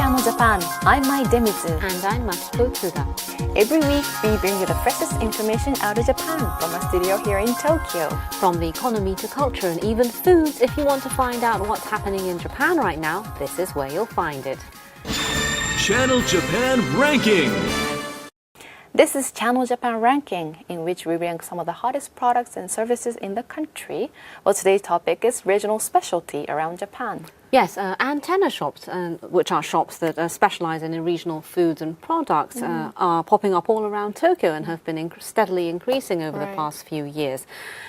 Channel Japan. I'm Mai Demizu. And I'm Makiko Tsuda. Every week, we bring you the freshest information out of Japan from our studio here in Tokyo. From the economy to culture and even foods, if you want to find out what's happening in Japan right now, this is where you'll find it. Channel Japan Ranking. This is Channel Japan Ranking, in which we rank some of the hottest products and services in the country. Well, today's topic is regional specialty around Japan. Yes, antenna shops, which are shops that specialize in regional foods and products, are popping up all around Tokyo and have been steadily increasing over the past few years.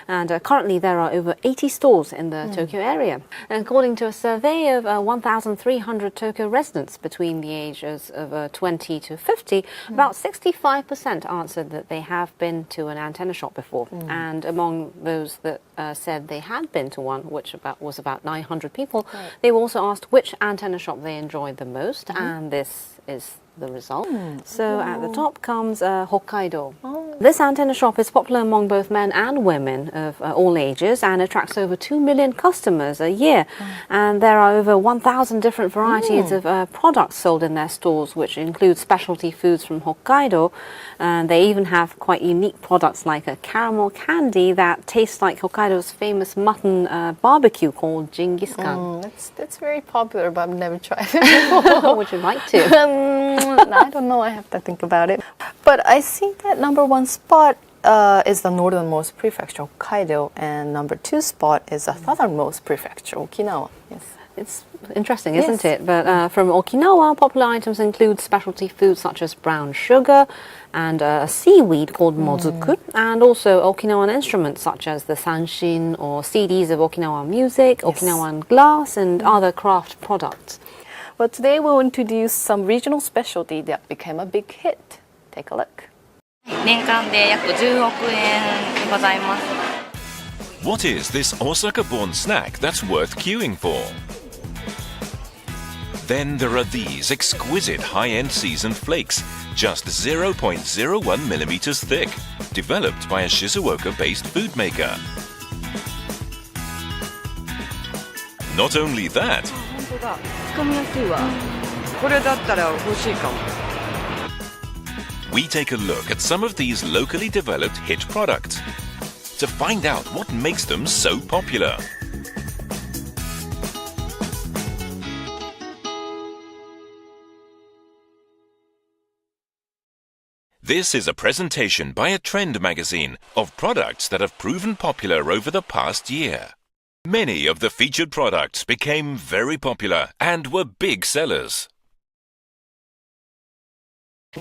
And currently there are over 80 stores in the Tokyo area. And according to a survey of 1,300 Tokyo residents between the ages of 20 to 50, about 65% answered that they have been to an antenna shop before. And among those that said they had been to one, which was about 900 people, they were also asked which antenna shop they enjoyed the most, and this is the result. So at the top comes Hokkaido. This antenna shop is popular among both men and women of all ages and attracts over 2 million customers a year. And there are over 1,000 different varieties of products sold in their stores, which include specialty foods from Hokkaido. And they even have quite unique products like a caramel candy that tastes like Hokkaido's famous mutton barbecue called Jingisukan. That's very popular, but I've never tried it. Would you like to? I don't know, I have to think about it. But I see that number one spot is the northernmost prefecture, Hokkaido, and number two spot is the southernmost prefecture, Okinawa. Yes. It's interesting, isn't it? But from Okinawa, popular items include specialty foods such as brown sugar and a seaweed called mozuku, and also Okinawan instruments such as the sanshin or CDs of Okinawan music, Okinawan glass, and other craft products. Well, today we'll introduce some regional specialty that became a big hit. Take a look. 年間で約10億円でございます。 What is this Osaka-born snack that's worth queuing for? Then there are these exquisite high-end seasoned flakes, just 0.01 millimeters thick, developed by a Shizuoka-based food maker. Not only that, we take a look at some of these locally developed hit products to find out what makes them so popular. This is a presentation by a trend magazine of products that have proven popular over the past year. Many of the featured products became very popular and were big sellers.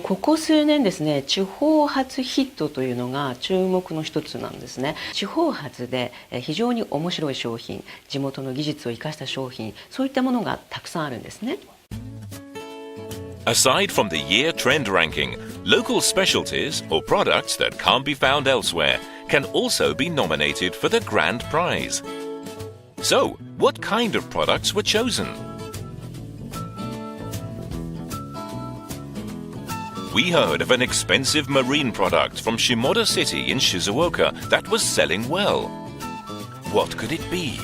ここ数年ですね、地方発ヒットというのが注目の一つなんですね。地方発で非常に面白い商品、地元の技術を生かした商品、そういったものがたくさんあるんですね。Aside from the year trend ranking, local specialties or products that can't be found elsewhere can also be nominated for the grand prize. So, what kind of products were chosen? We heard of an expensive marine product from Shimoda City in Shizuoka that was selling well. What could it be?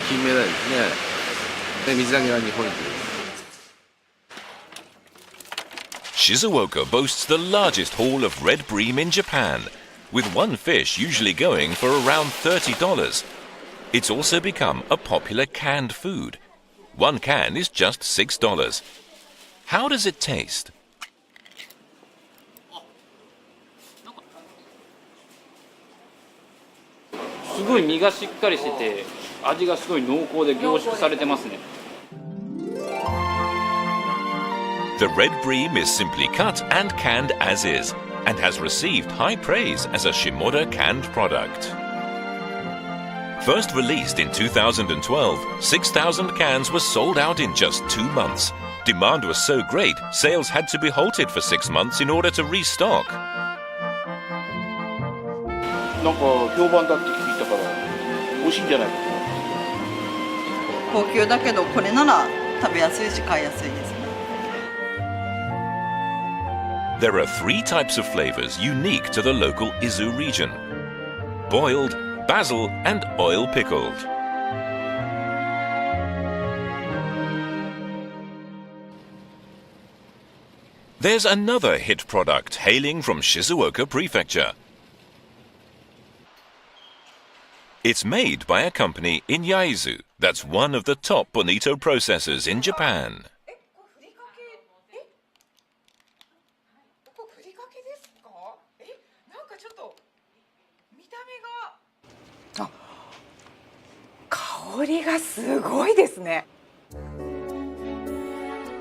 金目鯛ですね。で、水揚げは日本一です。 Shizuoka boasts the largest haul of red bream in Japan, with one fish usually going for around $30. It's also become a popular canned food. One can is just $6. How does it taste? すごい身がしっかりしてて、味がすごい濃厚で凝縮されてますね。 The red bream is simply cut and canned as is, and has received high praise as a Shimoda canned product. First released in 2012, 6,000 cans were sold out in just 2 months. Demand was so great, sales had to be halted for 6 months in order to restock. なんか評判だって聞いたから美味しいんじゃないかと。高級だけどこれなら食べやすいし買いやすいですね。 There are 3 types of flavors unique to the local Izu region: boiled, basil, and oil pickled. There's another hit product hailing from Shizuoka Prefecture. It's made by a company in Yaizu that's one of the top bonito processors in Japan.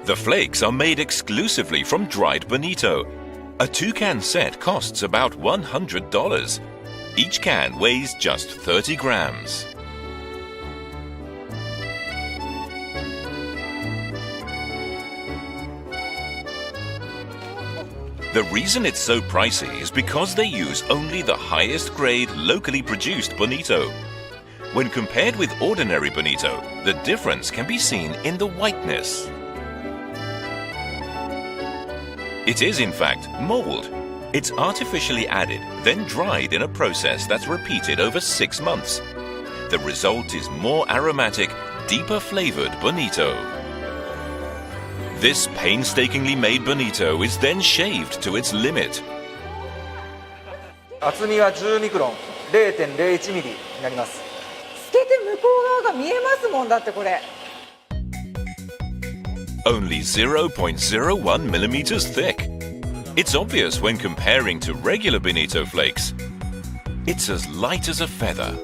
The flakes are made exclusively from dried bonito. A 2-can set costs about $100. Each can weighs just 30 grams. The reason it's so pricey is because they use only the highest grade locally produced bonito. When compared with ordinary bonito, the difference can be seen in the whiteness. It is in fact mold. It's artificially added, then dried in a process that's repeated over 6 months. The result is more aromatic, deeper flavored bonito. This painstakingly made bonito is then shaved to its limit. 厚みは10ミクロン、0.01 ミリになります。透けて向こう側が見えますもんだってこれ。 Only 0.01 millimeters thick. It's obvious when comparing to regular bonito flakes. It's as light as a feather.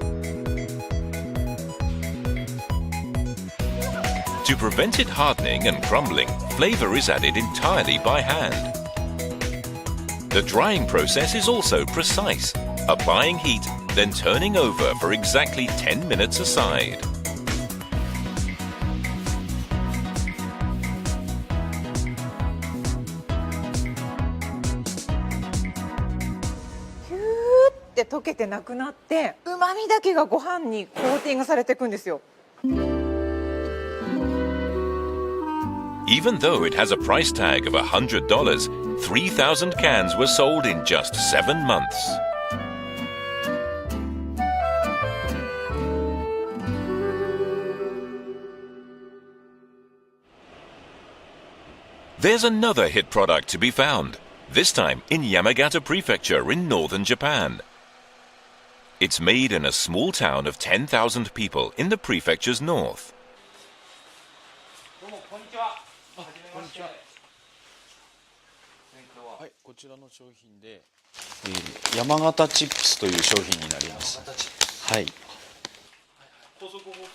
To prevent it hardening and crumbling, flavor is added entirely by hand. The drying process is also precise, applying heat, then turning over for exactly 10 minutes aside. Even though it has a price tag of $100, 3,000 cans were sold in just 7 months. There's another hit product to be found, this time in Yamagata Prefecture in northern Japan. It's made in a small town of 10,000 people in the prefecture's north. はい、こちらの商品で、山形チップスという商品になります。はい。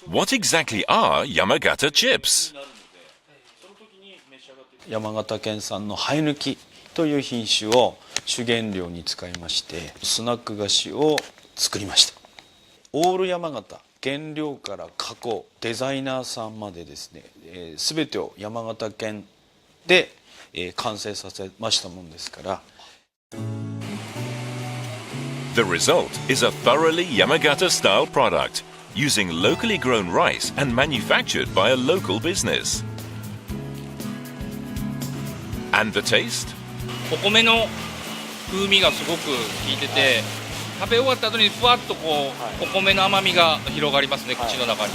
What exactly are Yamagata chips? 山形県産の生え抜きという品種を主原料に使いましてスナック菓子を作りました。オール山形、原料から加工、デザイナーさんまでですね、全てを山形県で完成させましたもんですから。The result is a thoroughly Yamagata-style product, using locally grown rice and manufactured by a local business. And the taste? お米の風味がすごく効いてて、食べ終わった後にふわっとこうお米の甘みが広がりますね、口の中に。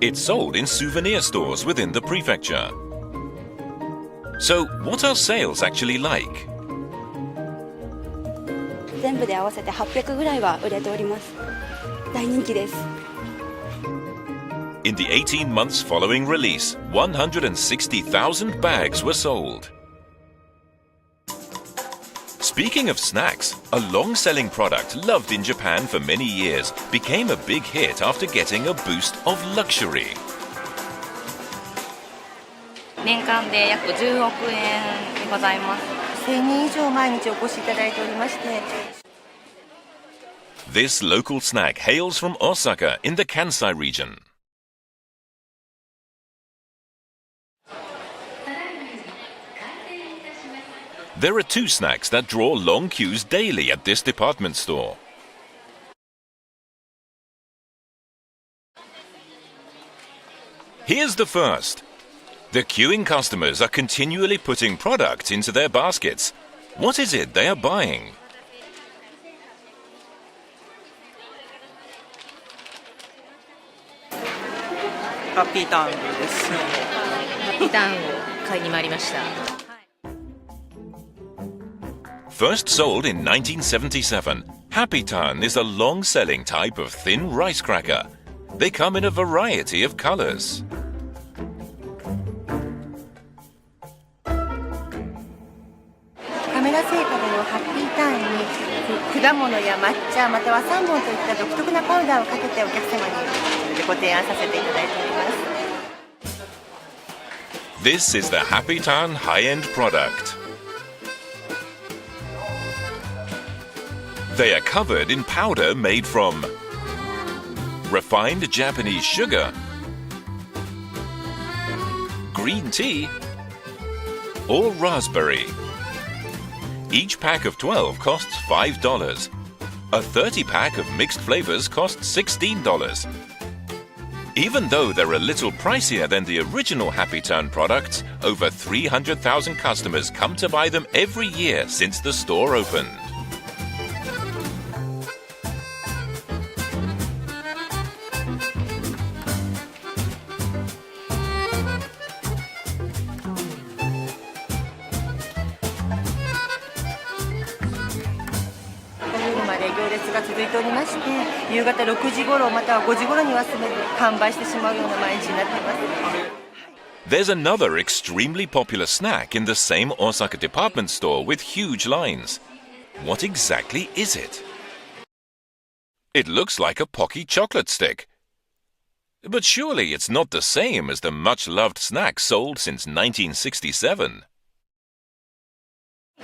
It's sold in souvenir stores within the prefecture. So, what are sales actually like? 全部で合わせて800ぐらいは売れております。大人気です。In the 18 months following release, 160,000 bags were sold. Speaking of snacks, a long-selling product loved in Japan for many years became a big hit after getting a boost of luxury. 年間で約10億円でございます。1000人以上毎日お越しいただいておりまして。This local snack hails from Osaka in the Kansai region. There are 2 snacks that draw long queues daily at this department store. Here's the first. The queuing customers are continually putting products into their baskets. What is it they are buying? Happy Taンです。ピターンを買いに参りました。 First sold in 1977, Happy Tan is a long-selling type of thin rice cracker. They come in a variety of colors. カメラ製菓でのハッピーターンに果物や抹茶またはサーモンといった独特なパウダーをかけてお客様にご提案させていただいております。 This is the Happy Tan high-end product. They are covered in powder made from refined Japanese sugar, green tea, or raspberry. Each pack of 12 costs $5. A 30-pack of mixed flavors costs $16. Even though they're a little pricier than the original Happy Tan products, over 300,000 customers come to buy them every year since the store opened. There's another extremely popular snack in the same Osaka department store with huge lines. What exactly is it? It looks like a Pocky chocolate stick. But surely it's not the same as the much-loved snack sold since 1967.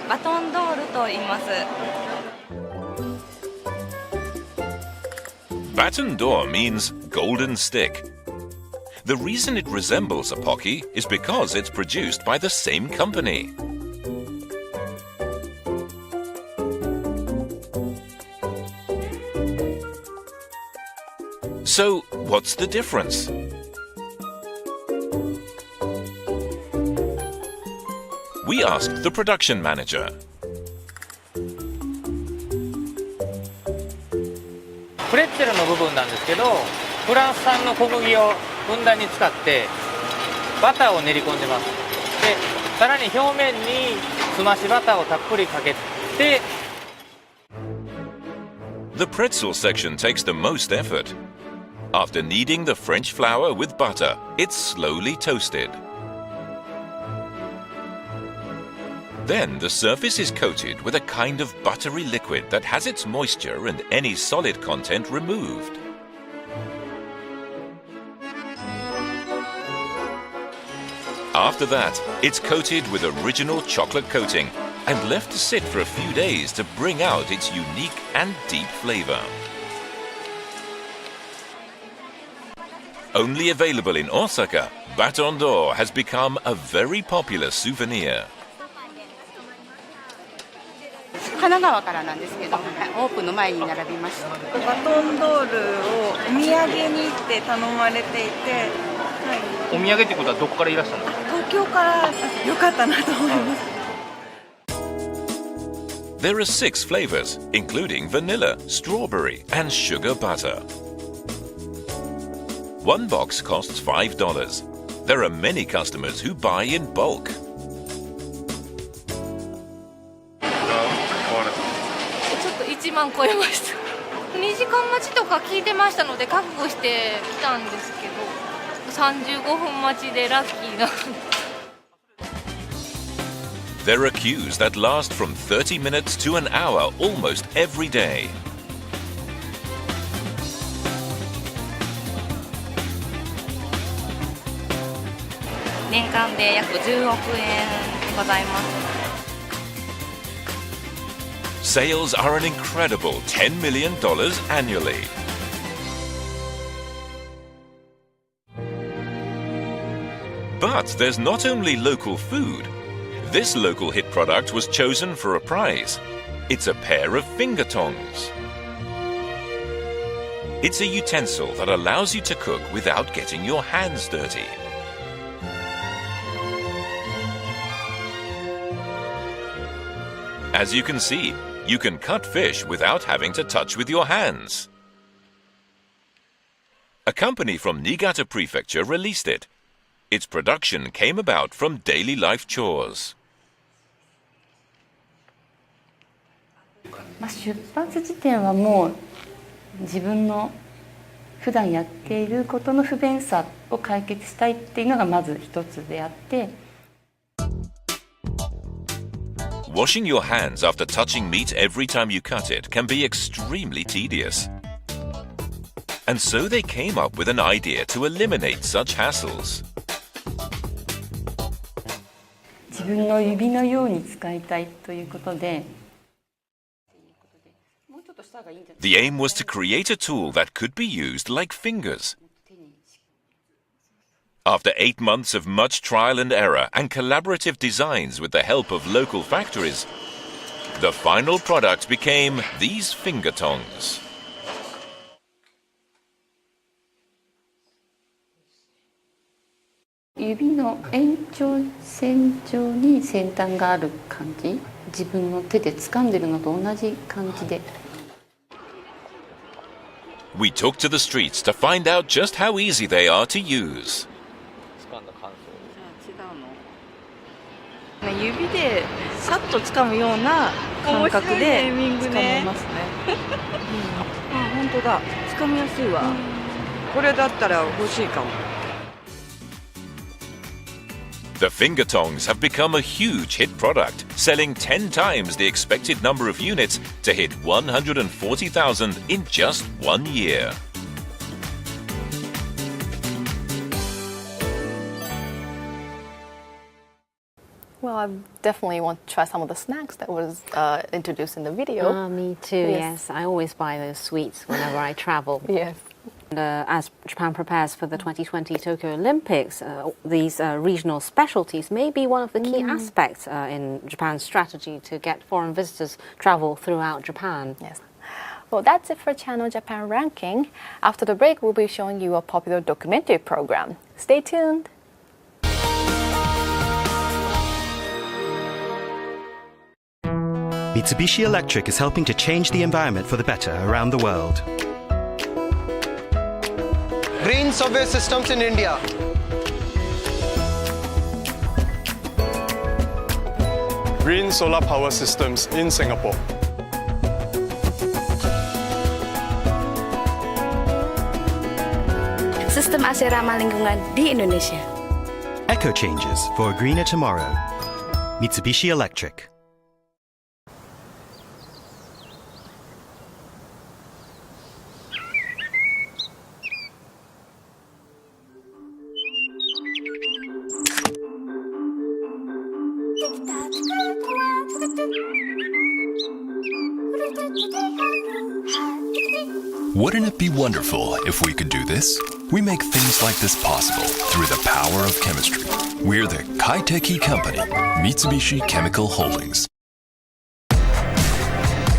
バトンドールと言います。 Baton d'Or means golden stick. The reason it resembles a Pocky is because it's produced by the same company. So, what's the difference? We asked the production manager. プレッツェルの部分なんですけど、フランス産の小麦をふんだんに使ってバターを練り込んでます。で、さらに表面にすましバターをたっぷりかけて。 The pretzel section takes the most effort. After kneading the French flour with butter, it's slowly toasted. Then the surface is coated with a kind of buttery liquid that has its moisture and any solid content removed. After that, it's coated with original chocolate coating and left to sit for a few days to bring out its unique and deep flavor. Only available in Osaka, Baton d'Or has become a very popular souvenir. 神奈川からなんですけど、オープンの前に並びました。バトンドールをお土産にって頼まれていて、お土産ってことはどこからいらっしゃるの？東京から良かったなと思います。 There are 6 flavors, including vanilla, strawberry, and sugar butter. One box costs $5. There are many customers who buy in bulk. ちょっと1万超えました。2時間待ちとか聞いてましたので覚悟して来たんですけど、35分待ちでラッキーな。 There are queues that last from 30 minutes to an hour almost every day. 年間で約10億円でございます。 Sales are an incredible $10 million annually. But there's not only local food. This local hit product was chosen for a prize. It's a pair of finger tongs. It's a utensil that allows you to cook without getting your hands dirty. As you can see, you can cut fish without having to touch with your hands. A company from Niigata Prefecture released it. Its production came about from daily life chores. 出発時点はもう自分の普段やっていることの不便さを解決したいっていうのがまず一つであって。Washing your hands after touching meat every time you cut it can be extremely tedious. And so they came up with an idea to eliminate such hassles. 自分の指のように使いたいということで。The aim was to create a tool that could be used like fingers. After 8 months of much trial and error and collaborative designs with the help of local factories, the final product became these finger tongs. 指の延長線上に先端がある感じ、自分の手で掴んでるのと同じ感じで。We took to the streets to find out just how easy they are to use. 指でさっと掴むような感覚で掴めますね。あ、本当だ。掴みやすいわ。これだったら欲しいかも。The finger tongs have become a huge hit product, selling 10 times the expected number of units to hit 140,000 in just 1 year. Well, I definitely want to try some of the snacks that was introduced in the video. Me too, yes. I always buy those sweets whenever I travel. Yes. And, as Japan prepares for the 2020 Tokyo Olympics, these regional specialties may be one of the key aspects in Japan's strategy to get foreign visitors travel throughout Japan. Yes. Well, that's it for Channel Japan Ranking. After the break, we'll be showing you a popular documentary program. Stay tuned. Mitsubishi Electric is helping to change the environment for the better around the world. Green subway systems in India. Green solar power systems in Singapore. Sistem AC ramah lingkungan di Indonesia. Eco changes for a greener tomorrow. Mitsubishi Electric. Wouldn't it be wonderful if we could do this? We make things like this possible through the power of chemistry. We're the Kaiteki company, Mitsubishi Chemical Holdings.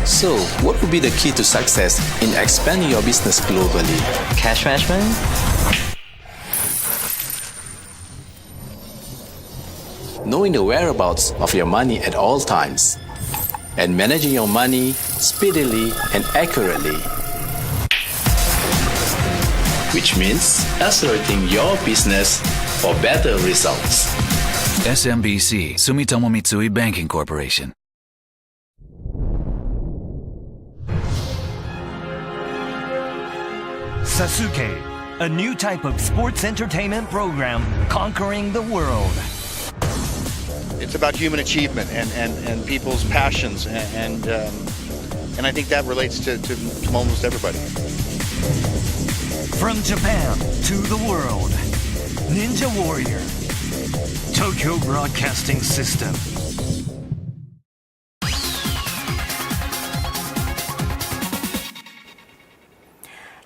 So, what would be the key to success in expanding your business globally? Cash management? Knowing the whereabouts of your money at all times, and managing your money speedily and accurately. Which means accelerating your business for better results. SMBC Sumitomo Mitsui Banking Corporation. Sasuke, a new type of sports entertainment program conquering the world. It's about human achievement and people's passions, and I think that relates to almost everybody. From Japan to the world, Ninja Warrior, Tokyo Broadcasting System.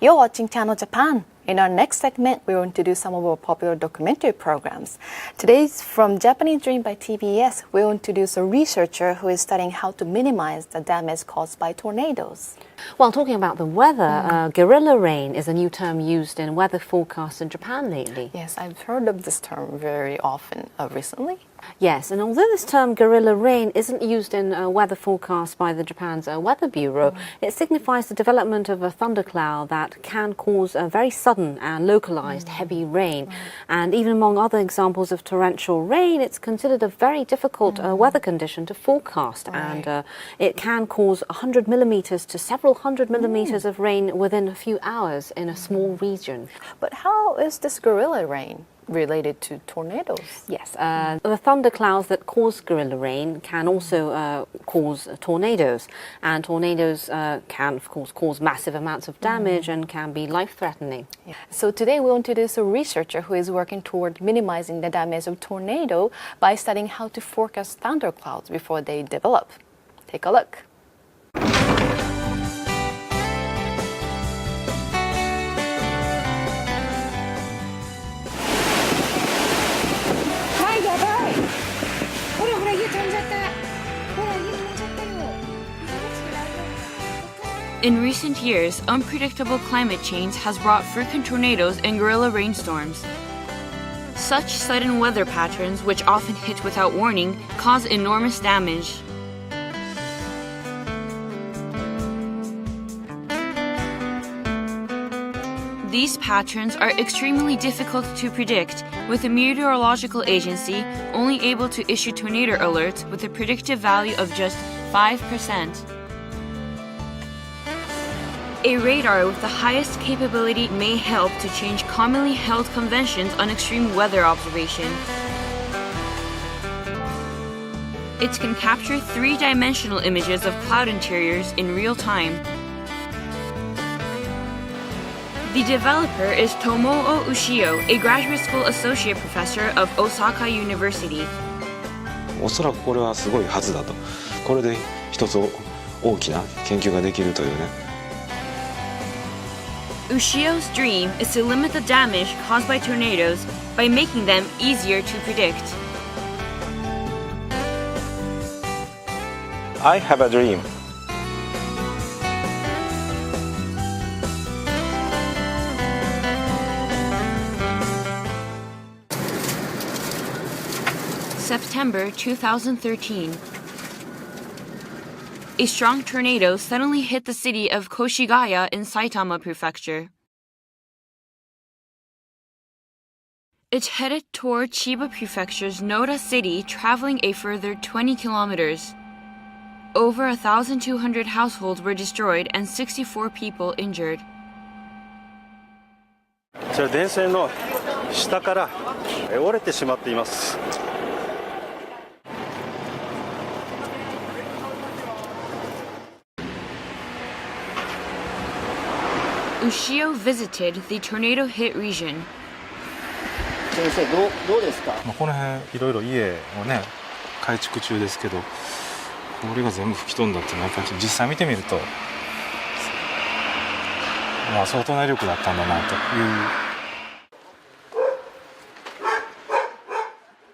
You're watching Channel Japan. In our next segment, we will introduce some of our popular documentary programs. Today's from Japanese Dream by TBS, we'll introduce a researcher who is studying how to minimize the damage caused by tornadoes. Well, talking about the weather, guerrilla rain is a new term used in weather forecasts in Japan lately. Yes, I've heard of this term very often recently. Yes, and although this term guerrilla rain isn't used in weather forecasts by the Japan's Weather Bureau, it signifies the development of a thundercloud that can cause a very sudden sudden and localized heavy rain. And even among other examples of torrential rain, it's considered a very difficult weather condition to forecast. And it can cause 100 millimeters to several hundred millimeters of rain within a few hours in a small region. But how is this guerrilla rain related to tornadoes? Yes, the thunderclouds that cause guerrilla rain can also cause tornadoes, and tornadoes can, of course, cause massive amounts of damage and can be life-threatening. Yeah. So today we'll introduce a researcher who is working toward minimizing the damage of tornado by studying how to forecast thunderclouds before they develop. Take a look. In recent years, unpredictable climate change has brought frequent tornadoes and guerrilla rainstorms. Such sudden weather patterns, which often hit without warning, cause enormous damage. These patterns are extremely difficult to predict, with the meteorological agency only able to issue tornado alerts with a predictive value of just 5%. A radar with the highest capability may help to change commonly held conventions on extreme weather observation. It can capture three-dimensional images of cloud interiors in real time. The developer is Tomoo Ushio, a graduate school associate professor of Osaka University. おそらくこれはすごいはずだと。これで一つ大きな研究ができるというね。Ushio's dream is to limit the damage caused by tornadoes by making them easier to predict. I have a dream. September 2013. A strong tornado suddenly hit the city of Koshigaya in Saitama Prefecture. It headed toward Chiba Prefecture's Noda City, traveling a further 20 kilometers. Over 1,200 households were destroyed and 64 people injured. こちら電線の下から折れてしまっています。 Ushio visited the tornado-hit region. 先生、どうですか？この辺いろいろ家をね改築中ですけど、これが全部吹き飛んだっていうのはやっぱり実際見てみると、まあ相当な威力だったんだなという。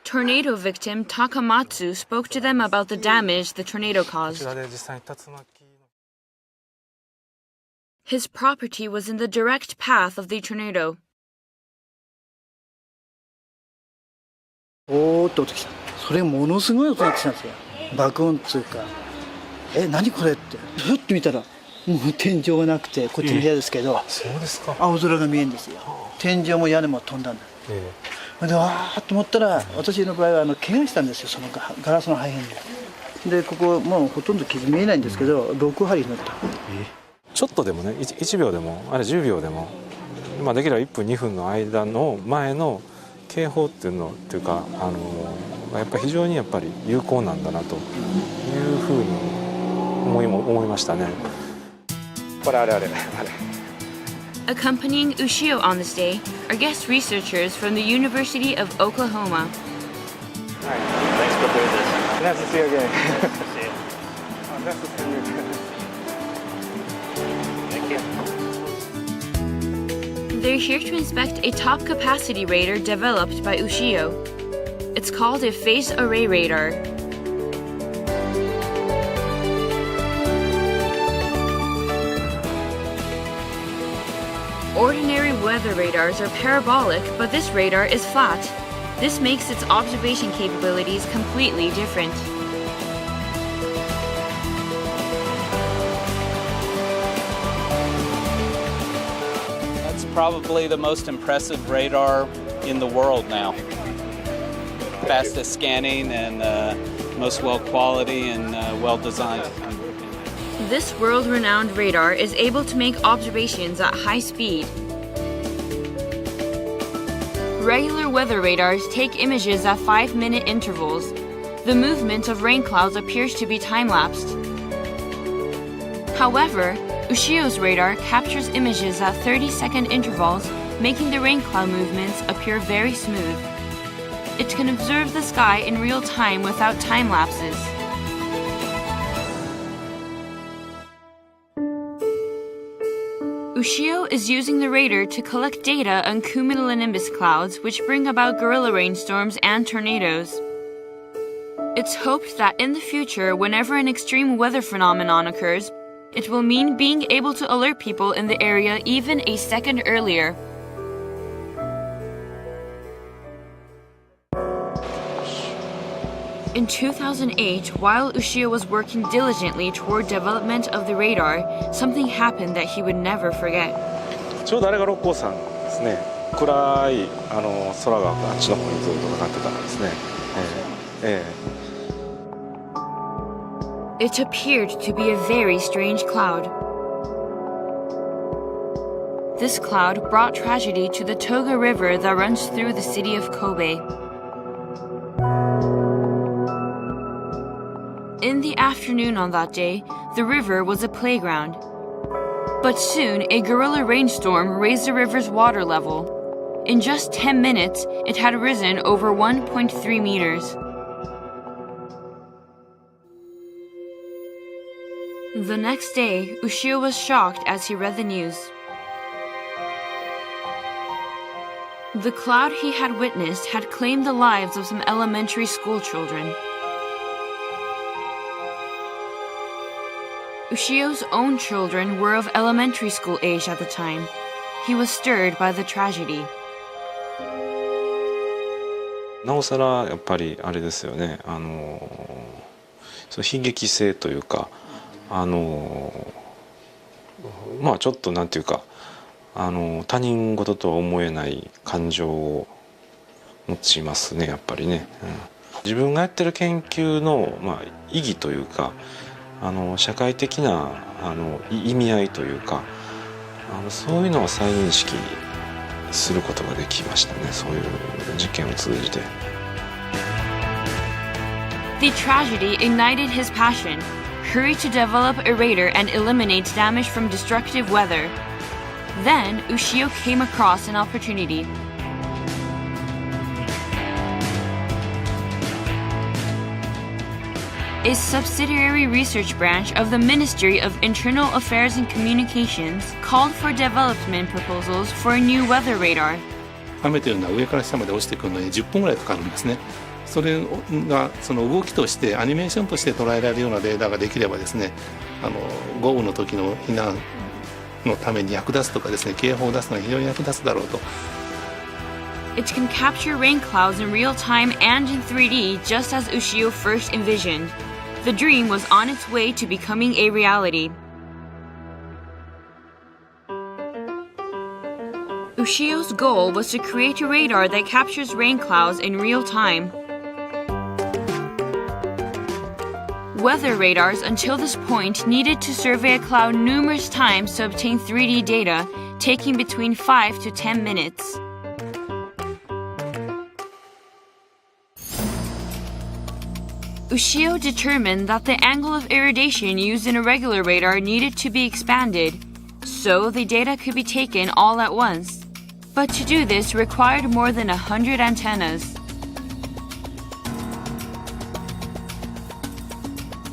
Tornado victim Takamatsu spoke to them about the damage the tornado caused. His property was in the direct path of the tornado. おーっと音きた。それものすごい音が来たんですよ。爆音っつうか。何これって。ふっと見たら、もう天井がなくて、こっちの部屋ですけど、そうですか。青空が見えるんですよ。天井も屋根も飛んだんだ。で、わーっと思ったら、私の場合は怪我したんですよ、そのガラスの破片で。で、ここもうほとんど傷見えないんですけど、6針になった。ちょっとでもね 1秒でもあれ10秒でも、まあ、できれば1分2分の間の前の警報っていうのっていうかやっぱり非常にやっぱり有効なんだなというふうに思いましたね。これあれ。Accompanying Ushio on this day are guest researchers from the University of Oklahoma. Hi, thanks for doing this. Nice to see you again. Nice to see you again. They're here to inspect a top-capacity radar developed by Ushio. It's called a phase array radar. Ordinary weather radars are parabolic, but this radar is flat. This makes its observation capabilities completely different. It's probably the most impressive radar in the world now. Fastest scanning and most well quality and well designed. This world-renowned radar is able to make observations at high speed. Regular weather radars take images at 5-minute intervals. The movement of rain clouds appears to be time-lapsed. However, Ushio's radar captures images at 30-second intervals, making the rain cloud movements appear very smooth. It can observe the sky in real time without time lapses. Ushio is using the radar to collect data on cumulonimbus clouds, which bring about guerrilla rainstorms and tornadoes. It's hoped that in the future, whenever an extreme weather phenomenon occurs, it will mean being able to alert people in the area even a second earlier. In 2008, while Ushio was working diligently toward development of the radar, something happened that he would never forget. ちょうどあれが六甲山ですね。暗い空があっちの方にずっとかかってたんですね。It appeared to be a very strange cloud. This cloud brought tragedy to the Toga River that runs through the city of Kobe. In the afternoon on that day, the river was a playground. But soon, a guerrilla rainstorm raised the river's water level. In just 10 minutes, it had risen over 1.3 meters. The next day, Ushio was shocked as he read the news. The cloud he had witnessed had claimed the lives of some elementary school children. Ushio's own children were of elementary school age at the time. He was stirred by the tragedy. なおさらやっぱりあれですよね。その悲劇性というか、まあちょっとなんていうか、他人事とは思えない感情を持ちますね、やっぱりね。自分がやってる研究の意義というか。社会的な意味合いというかそういうのを再認識することができましたね、そういう実験を通じて。The tragedy ignited his passion, hurried to develop a radar and eliminate damage from destructive weather. Then Ushio came across an opportunity. A subsidiary research branch of the Ministry of Internal Affairs and Communications called for development proposals for a new weather radar. 雨というのは上から下まで落ちてくるのに10分ぐらいかかるんですね。それがその動きとしてアニメーションとして捉えられるようなレーダーができればですね、豪雨の時の避難のために役立つとかですね、警報を出すのに非常に役立つだろうと。It can capture rain clouds in real time and in 3D, just as Ushio first envisioned. The dream was on its way to becoming a reality. Ushio's goal was to create a radar that captures rain clouds in real time. Weather radars until this point needed to survey a cloud numerous times to obtain 3D data, taking between 5 to 10 minutes. Ushio determined that the angle of irradiation used in a regular radar needed to be expanded, so the data could be taken all at once. But to do this required more than 100 antennas.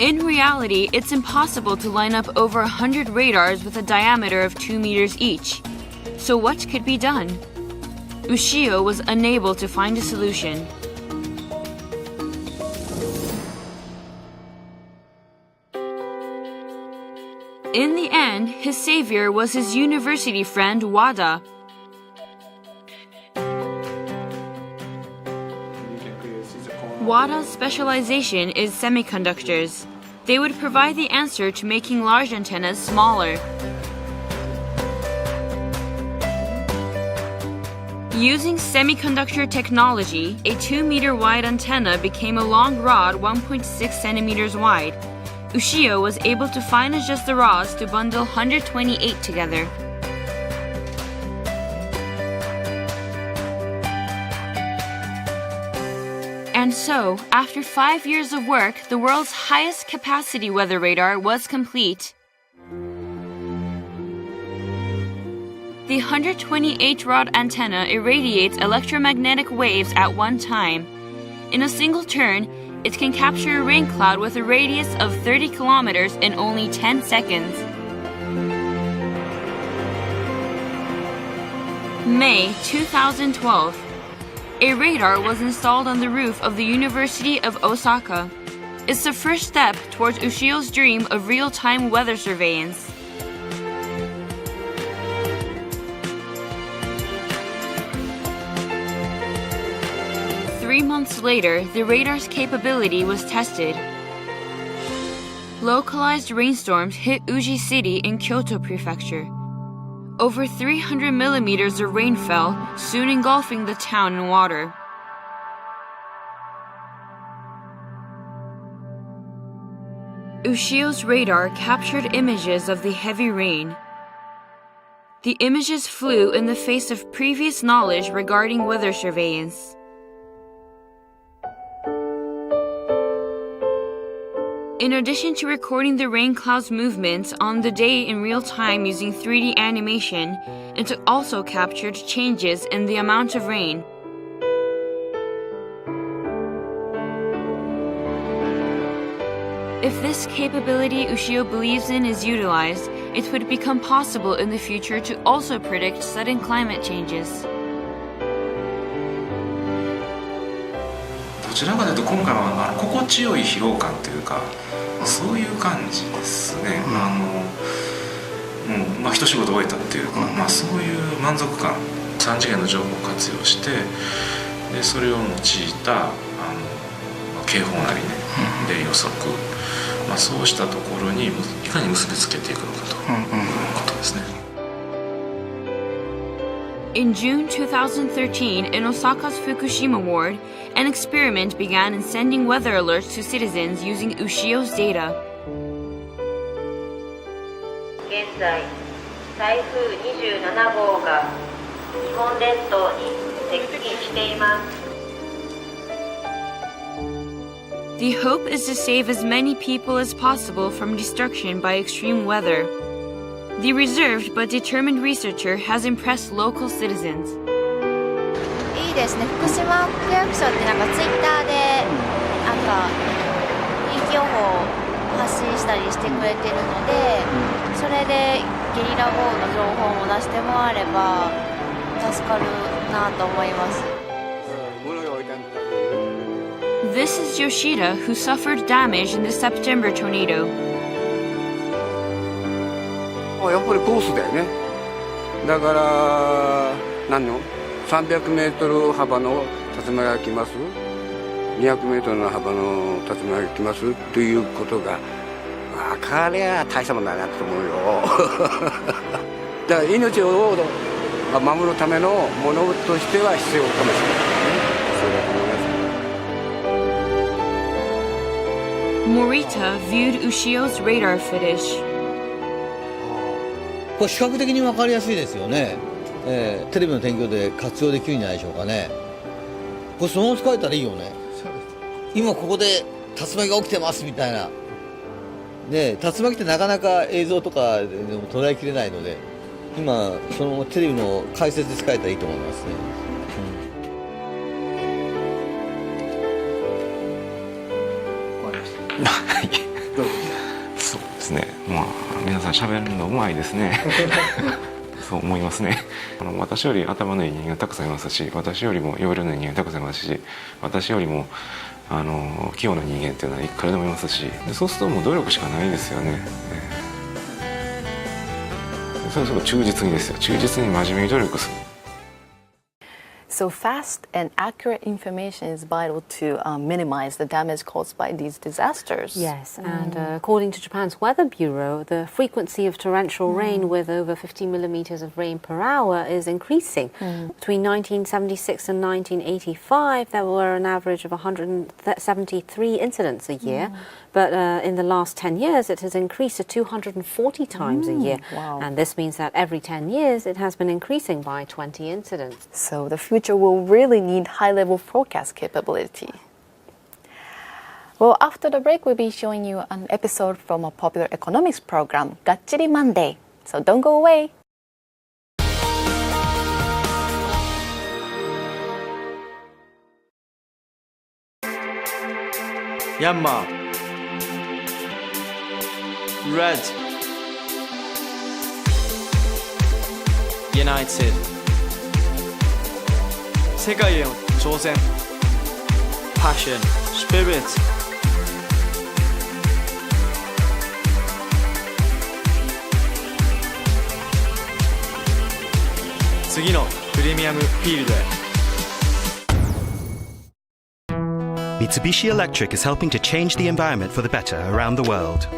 In reality, it's impossible to line up over 100 radars with a diameter of 2 meters each. So what could be done? Ushio was unable to find a solution. In the end, his savior was his university friend Wada. Wada's specialization is semiconductors. They would provide the answer to making large antennas smaller. Using semiconductor technology, a 2-meter wide antenna became a long rod 1.6 centimeters wide. Ushio was able to fine adjust the rods to bundle 128 together. And so, after 5 years of work, the world's highest capacity weather radar was complete. The 128-rod antenna irradiates electromagnetic waves at one time. In a single turn, it can capture a rain cloud with a radius of 30 kilometers in only 10 seconds. May 2012. A radar was installed on the roof of the University of Osaka. It's the first step towards Ushio's dream of real-time weather surveillance. Three months later, the radar's capability was tested. Localized rainstorms hit Uji City in Kyoto Prefecture. Over 300 millimeters of rain fell, soon engulfing the town in water. Ushio's radar captured images of the heavy rain. The images flew in the face of previous knowledge regarding weather surveillance. In addition to recording the rain cloud's movements on the day in real time using 3D animation, it also captured changes in the amount of rain. If this capability Ushio believes in is utilized, it would become possible in the future to also predict sudden climate changes. どちらかというと今回は心地よい疲労感というかそういう感じですね。一仕事終えたっていうか、そういう満足感、3次元の情報を活用してでそれを用いた警報なりね、で予測、そうしたところにいかに結びつけていくのかということですね。In June 2013, in Osaka's Fukushima ward, an experiment began in sending weather alerts to citizens using Ushio's data. 現在、台風27号が日本列島に接近しています。 The hope is to save as many people as possible from destruction by extreme weather. The reserved but determined researcher has impressed local citizens. いいですね。福島区役所ってツイッターで天気予報を発信したりしてくれてるので、それでゲリラ豪雨の情報も出してもらえれば助かるなと思います。This is Yoshida, who suffered damage in the September tornado. やっぱりコースだよね。だから300メートル幅の竜巻が来ます。200メートルの幅の竜巻が来ますということが分かりゃ大したもんだなと思うよ。だから命を守るためのものとしては必要かもしれないね。そうだと思います。Morita viewed Ushio's radar footage. これ視覚的に分かりやすいですよね。テレビの天気予報で活用できるんじゃないでしょうかね。これそのまま使えたらいいよね。今ここで竜巻が起きてますみたいな。ね、竜巻ってなかなか映像とかでも捉えきれないので、今そのテレビの解説で使えたらいいと思いますね。そうですね。皆さん喋るのうまいですね。そう思いますね。私より頭のいい人間たくさんいますし、私よりも容量のいい人間たくさんいますし、私よりも器用な人間っていうのはいくらでもいますし、でそうするともう努力しかないですよね。それすごく忠実にですよ。忠実に真面目に努力する。So fast and accurate information is vital to minimize the damage caused by these disasters. Yes, and according to Japan's Weather Bureau, the frequency of torrential rain with over 50 millimeters of rain per hour is increasing. Between 1976 and 1985, there were an average of 173 incidents a year. But in the last 10 years, it has increased to 240 times a year. Wow. And this means that every 10 years, it has been increasing by 20 incidents. So the future will really need high-level forecast capability. Well, after the break, we'll be showing you an episode from a popular economics program, Gachiri Monday. So don't go away. Myanmar. Red. United. 世界への挑戦 Passion, Spirit. 次のプレミアムフィールドへ Mitsubishi Electric is helping to change the environment for the better around the world.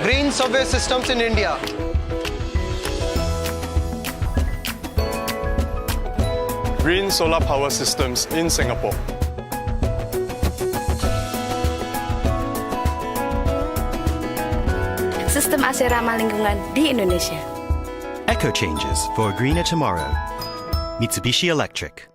Green subway systems in India. Green solar power systems in Singapore. Sistem AC ramah lingkungan di Indonesia. Eco changes for a greener tomorrow. Mitsubishi Electric.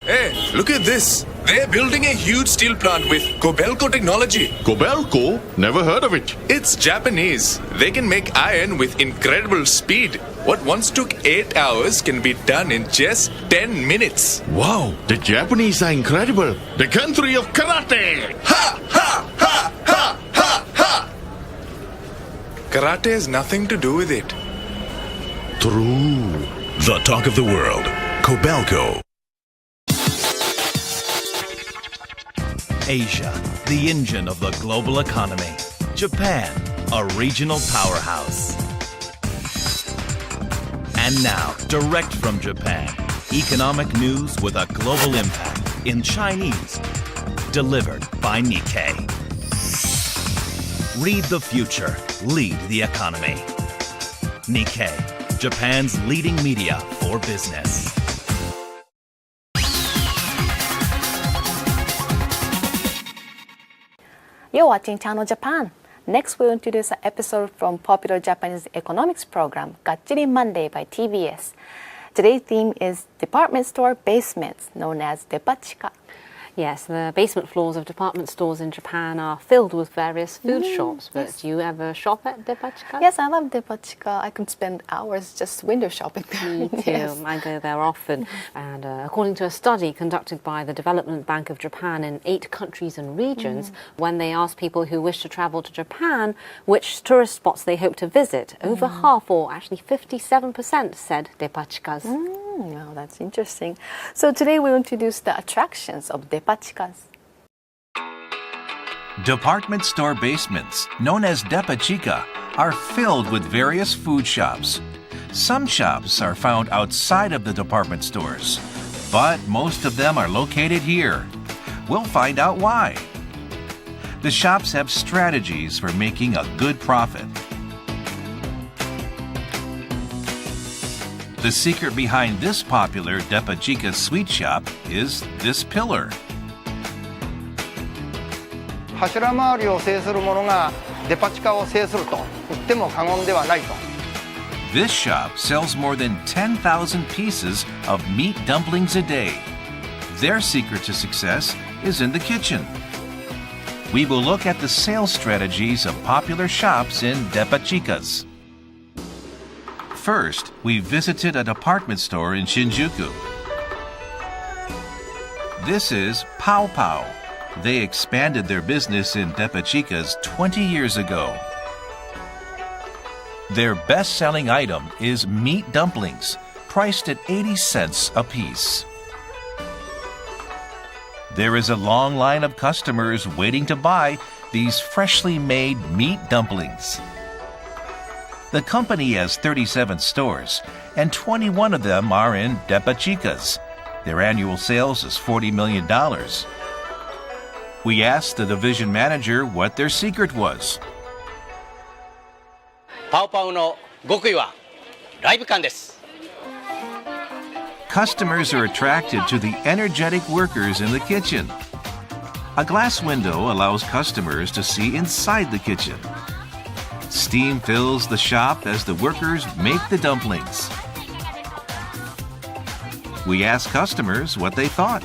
Hey, look at this. They're building a huge steel plant with Kobelco technology. Kobelco? Never heard of it. It's Japanese. They can make iron with incredible speed. What once took 8 hours can be done in just 10 minutes. Wow, the Japanese are incredible. The country of karate. Ha! Ha! Ha! Ha! Ha! Ha! Karate has nothing to do with it. True. The talk of the world. Kobelco. Asia, the engine of the global economy. Japan, a regional powerhouse. And now, direct from Japan, economic news with a global impact in Chinese, delivered by Nikkei. Read the future, lead the economy. Nikkei, Japan's leading media for business. You're watching Channel Japan. Next, we'll introduce an episode from popular Japanese economics program, Gachiri Monday by TBS. Today's theme is department store basements, known as Depachika. Yes, the basement floors of department stores in Japan are filled with various food shops. But do you ever shop at Depachika? Yes, I love Depachika. I can spend hours just window shopping there. Me too. Yes. I go there often. And according to a study conducted by the Development Bank of Japan in 8 countries and regions, when they asked people who wish to travel to Japan which tourist spots they hope to visit, over half, or actually 57%, said Depachikas. Wow, that's interesting. So today we'll introduce the attractions of Depachikas. Department store basements, known as Depachika, are filled with various food shops. Some shops are found outside of the department stores, but most of them are located here. We'll find out why. The shops have strategies for making a good profit. The secret behind this popular Depachika sweet shop is this pillar. 柱周りを制するものがデパ地下を制すると言っても過言ではないと。 This shop sells more than 10,000 pieces of meat dumplings a day. Their secret to success is in the kitchen. We will look at the sales strategies of popular shops in Depachikas. First, we visited a department store in Shinjuku. This is Pao Pao. They expanded their business in Depachikas 20 years ago. Their best-selling item is meat dumplings, priced at 80 cents a piece. There is a long line of customers waiting to buy these freshly made meat dumplings. The company has 37 stores, and 21 of them are in Depa Chicas. Their annual sales is $40 million. We asked the division manager what their secret was. パオパオの極意はライブ感です。 Customers are attracted to the energetic workers in the kitchen. A glass window allows customers to see inside the kitchen. Steam fills the shop as the workers make the dumplings. We asked customers what they thought.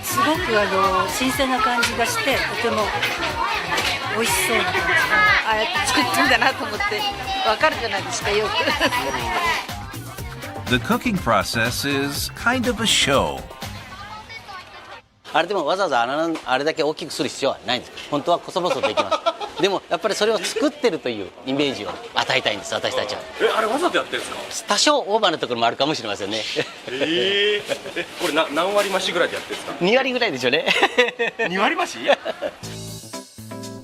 すごく新鮮な感じがして、とても美味しそうな感じ。ああやって作ってんだなと思ってわかるじゃないですかよく。The cooking process is kind of a show. あれでもわざわざあれだけ大きくする必要はないんです。本当は細々とできます。でもやっぱりそれを作ってるというイメージを与えたいんです私たちは。あれわざとやってるんですか？多少オーバーなところもあるかもしれませんね。これ何割増しぐらいでやってるんですか？2割ぐらいでしょうね。2割増し？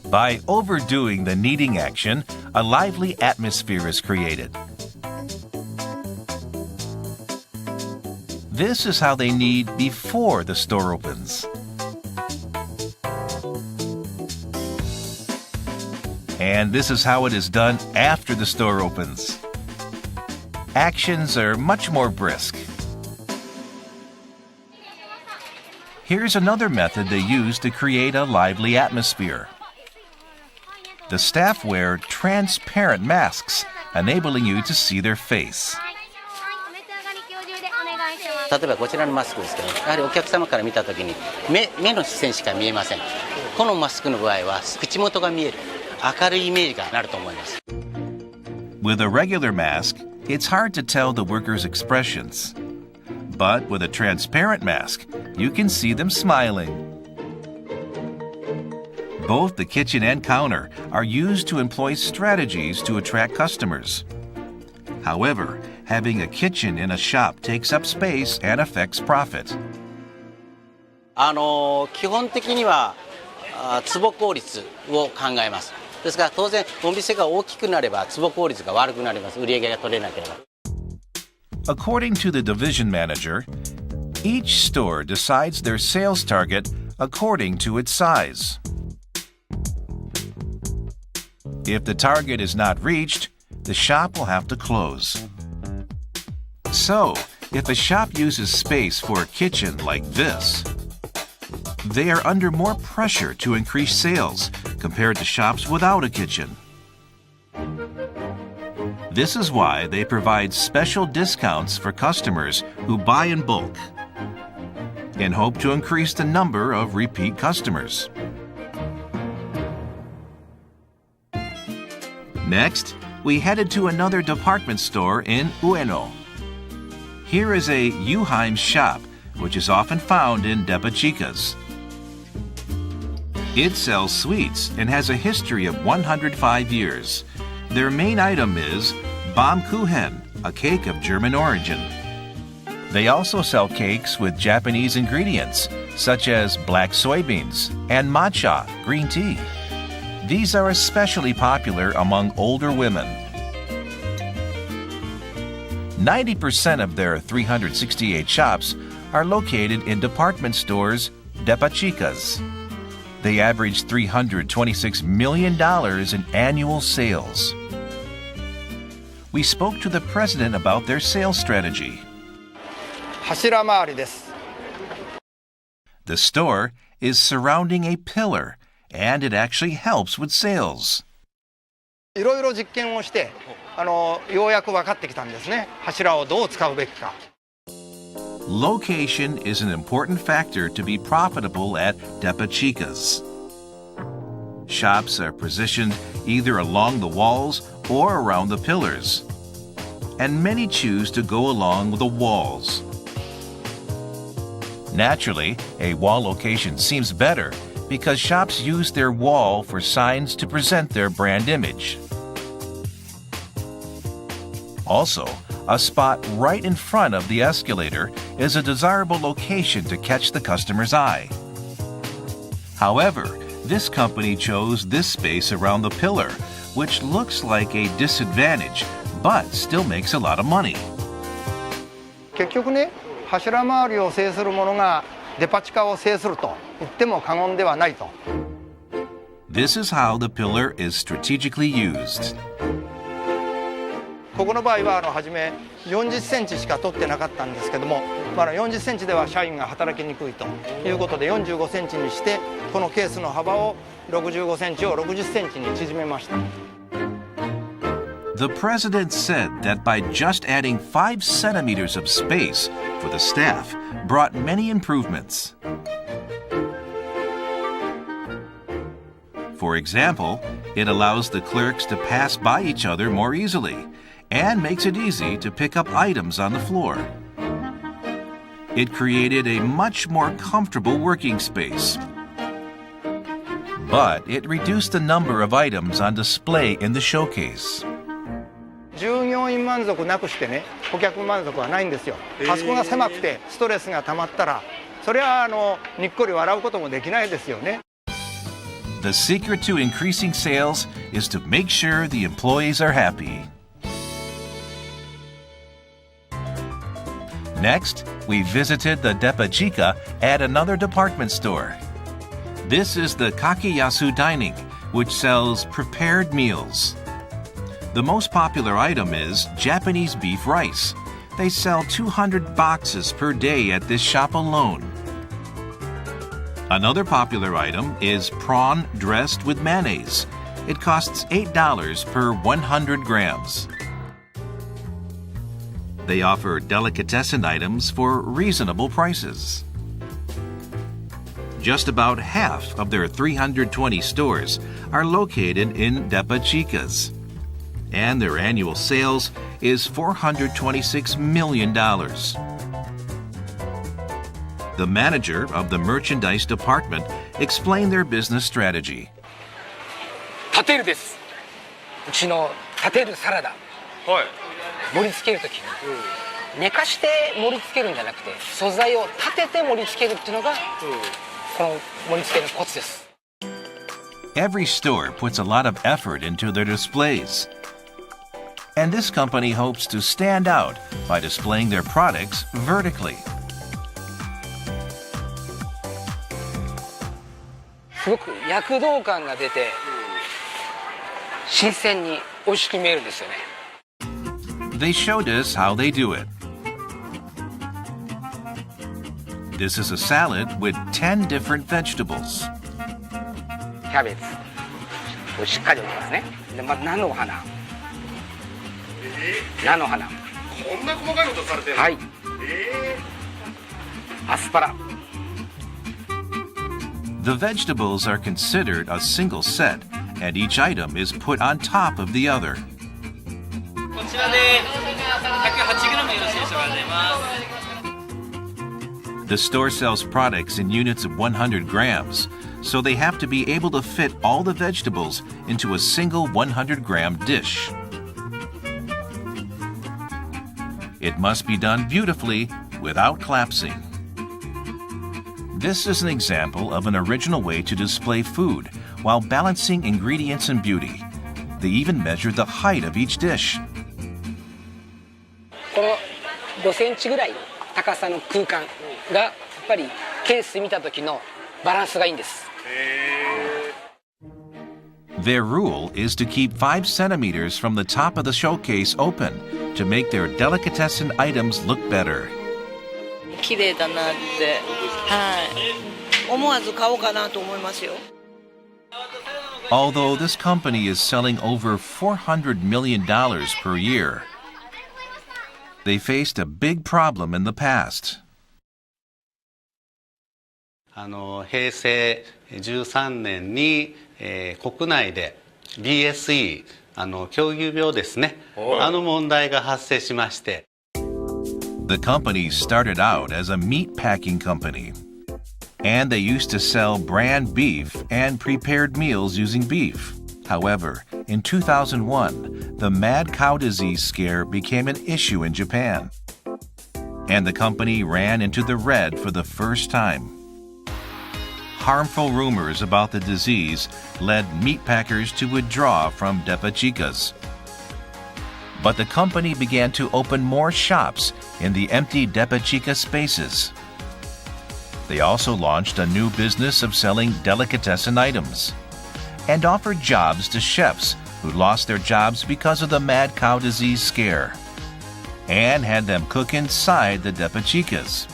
By overdoing the kneading action, a lively atmosphere is created. This is how they knead before the store opens. And this is how it is done after the store opens. Actions are much more brisk. Here's another method they use to create a lively atmosphere. The staff wear transparent masks, enabling you to see their face. 例えばこちらのマスクですけど、やはりお客様から見たときに目の視線しか見えません。このマスクの場合は口元が見える明るいイメージがなると思います。With a regular mask, it's hard to tell the workers' expressions. But with a transparent mask, you can see them smiling. Both the kitchen and counter are used to employ strategies to attract customers. However, having a kitchen in a shop takes up space and affects profit. 基本的には坪効率を考えます。ですから当然お店が大きくなれば坪効率が悪くなります。売り上げが取れなければ。According to the division manager, each store decides their sales target according to its size. If the target is not reached, the shop will have to close. So, if a shop uses space for a kitchen like this, they are under more pressure to increase sales compared to shops without a kitchen. This is why they provide special discounts for customers who buy in bulk and hope to increase the number of repeat customers. Next, we headed to another department store in Ueno. Here is a Yuheim shop, which is often found in Depa Chicas. It sells sweets and has a history of 105 years. Their main item is Baumkuchen, a cake of German origin. They also sell cakes with Japanese ingredients, such as black soybeans and matcha, green tea. These are especially popular among older women. 90% of their 368 shops are located in department stores, Depa Chicas. They average $326 million in annual sales. We spoke to the president about their sales strategy. 柱回りです。 The store is surrounding a pillar, and it actually helps with sales. いろいろ実験をして、ようやく分かってきたんですね。柱をどう使うべきか。Location is an important factor to be profitable at Depa Chicas. Shops are positioned either along the walls or around the pillars, and many choose to go along the walls. Naturally, a wall location seems better because shops use their wall for signs to present their brand image. Also, a spot right in front of the escalator is a desirable location to catch the customer's eye. However, this company chose this space around the pillar, which looks like a disadvantage, but still makes a lot of money. 結局ね、柱周りを制するものがデパ地下を制すると言っても過言ではないと。This is how the pillar is strategically used. ここの場合は初め40センチしか取ってなかったんですけども、40センチでは社員が働きにくいということで45センチにしてこのケースの幅を65センチを60センチに縮めました。The president said that by just adding 5 centimeters of space for the staff brought many improvements. For example, it allows the clerks to pass by each other more easily and makes it easy to pick up items on the floor. It created a much more comfortable working space. But it reduced the number of items on display in the showcase. 従業員満足なくしてね、顧客満足はないんですよ。あそこが狭くてストレスが溜まったら、それはにっこり笑うこともできないですよね。The secret to increasing sales is to make sure the employees are happy. Next, we visited the Depachica at another department store. This is the Kakiyasu Dining, which sells prepared meals. The most popular item is Japanese beef rice. They sell 200 boxes per day at this shop alone. Another popular item is prawn dressed with mayonnaise. It costs $8 per 100 grams. They offer delicatessen items for reasonable prices. Just about half of their 320 stores are located in Depachicas, and their annual sales is $426 million. The manager of the merchandise department explained their business strategy. 立てるです。うちの立てるサラダ。はい。盛り付けるときに、寝かして盛り付けるんじゃなくて、素材を立てて盛り付けるっていうのが、この盛り付けのコツです。Every store puts a lot of effort into their displays. And this company hopes to stand out by displaying their products vertically. すごく躍動感が出て、新鮮に美味しく見えるんですよね。They showed us how they do it. This is a salad with 10 different vegetables. キャベツ、これしっかり置きますね。で、まず菜の花。菜の花。こんな細かいことされてるの？はい。アスパラ。The vegetables are considered a single set, and each item is put on top of the other. こちらで 108g よろしいでしょうか。ありがとうございます。 The store sells products in units of 100 grams, so they have to be able to fit all the vegetables into a single 100-gram dish. It must be done beautifully without collapsing. This is an example of an original way to display food while balancing ingredients and beauty. They even measure the height of each dish. この5センチぐらい高さの空間がやっぱりケース見た時のバランスがいいんです。Their rule is to keep 5 centimeters from the top of the showcase open to make their delicatessen items look better. 綺麗だなって、はい、思わず買おうかなと思いますよ。Although this company is selling over $400 million per year, they faced a big problem in the past. 平成13年に、国内で BSE 狂牛病ですね、問題が発生しまして。The company started out as a meat packing company, and they used to sell brand beef and prepared meals using beef. However, in 2001, the mad cow disease scare became an issue in Japan, and the company ran into the red for the first time. harmful rumors about the disease led meatpackers to withdraw from Depa Chicas. But the company began to open more shops in the empty Depa Chica spaces. They also launched a new business of selling delicatessen items and offered jobs to chefs who lost their jobs because of the mad cow disease scare, and had them cook inside the Depa Chicas.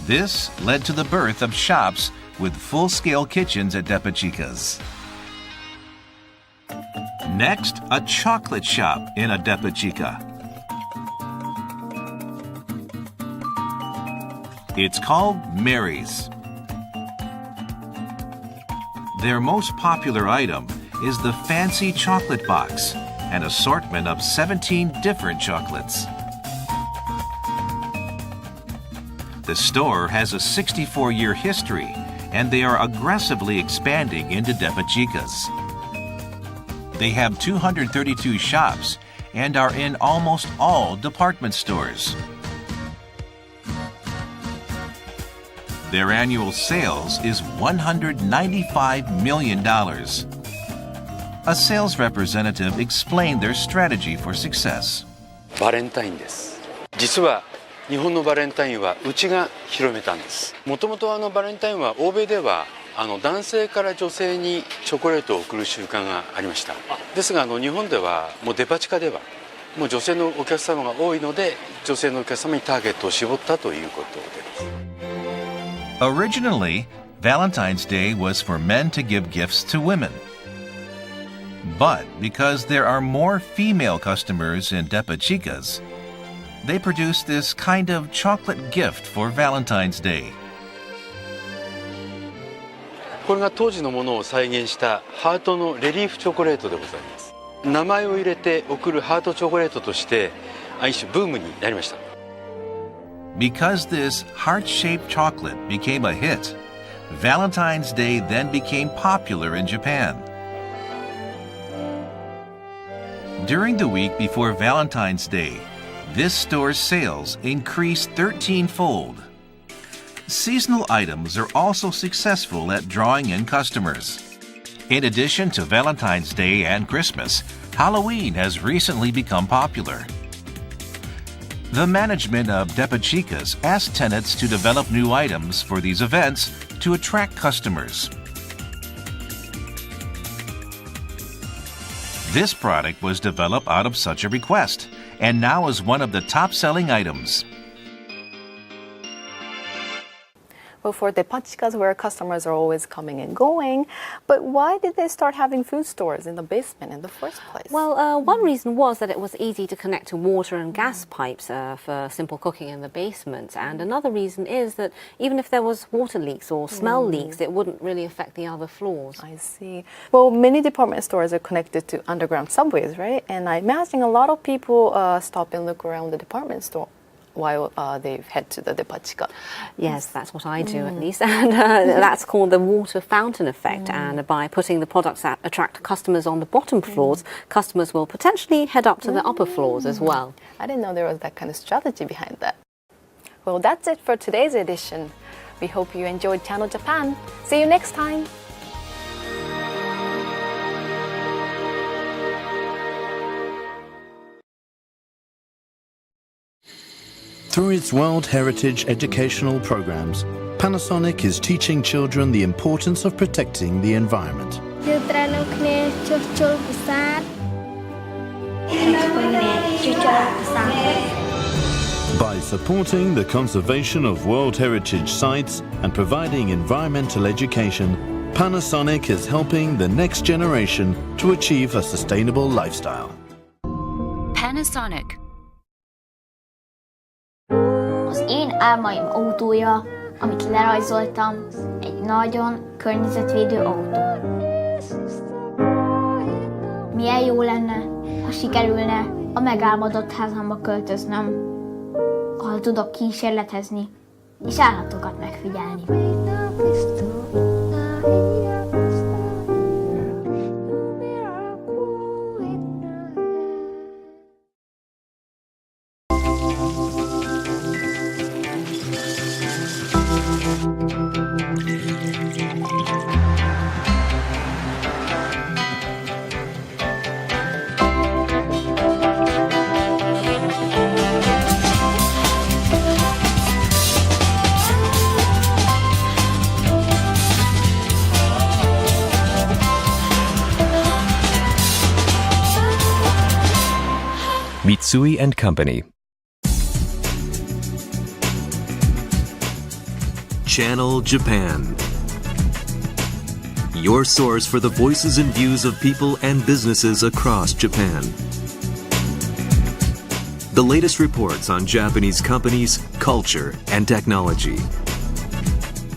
This led to the birth of shops with full-scale kitchens at Depa Chicas. Next, a chocolate shop in a Depa Chica. It's called Mary's. Their most popular item is the fancy chocolate box, an assortment of 17 different chocolates. The store has a 64-year history, and they are aggressively expanding into Depa Chicas. They have 232 shops and are in almost all department stores. Their annual sales is $195 million. A sales representative explained their strategy for success. バレンタインです。実は日本のバレンタインはうちが広めたんです。もともとバレンタインは欧米では男性から女性にチョコレートを贈る習慣がありました。ですが日本ではもうデパ地下ではもう女性のお客様が多いので、女性のお客様にターゲットを絞ったということです。Originally, Valentine's Day was for men to give gifts to women. But because there are more female customers in Depa Chicas, they produced this kind of chocolate gift for Valentine's Day. これが当時のものを再現したハートのレリーフチョコレートでございます。名前を入れて贈るハートチョコレートとして一種ブームになりました。Because this heart-shaped chocolate became a hit, Valentine's Day then became popular in Japan. During the week before Valentine's Day, this store's sales increased 13-fold. Seasonal items are also successful at drawing in customers. In addition to Valentine's Day and Christmas, Halloween has recently become popular. The management of Depa Chicas asked tenants to develop new items for these events to attract customers. This product was developed out of such a request, and now is one of the top-selling items. Well, for Depa Chicas, where customers are always coming and going, but why did they start having food stores in the basement in the first place? Well, one reason was that it was easy to connect to water and gas pipes for simple cooking in the basement. And another reason is that even if there was water leaks or smell leaks, it wouldn't really affect the other floors. I see. Well, many department stores are connected to underground subways, right? And I imagine a lot of people stop and look around the department store while they head to the Depa Chica. Yes, that's what I do at least. And that's called the water fountain effect. And by putting the products that attract customers on the bottom floors, customers will potentially head up to the upper floors as well. I didn't know there was that kind of strategy behind that. Well, that's it for today's edition. We hope you enjoyed Channel Japan. See you next time. Through its World Heritage educational programs, Panasonic is teaching children the importance of protecting the environment. By supporting the conservation of World Heritage sites and providing environmental education, Panasonic is helping the next generation to achieve a sustainable lifestyle. Panasonic. Az én álmaim autója, amit lerajzoltam, egy nagyon környezetvédő autó. Milyen jó lenne, ha sikerülne a megálmodott házamba költöznöm, ahol tudok kísérletezni és állatokat megfigyelni. Mitsui & Company. Channel Japan. Your source for the voices and views of people and businesses across Japan. The latest reports on Japanese companies, culture, and technology.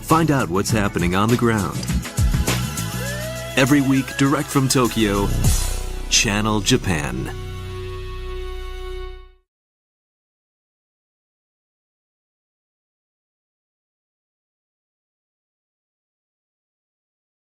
Find out what's happening on the ground. Every week, direct from Tokyo, Channel Japan.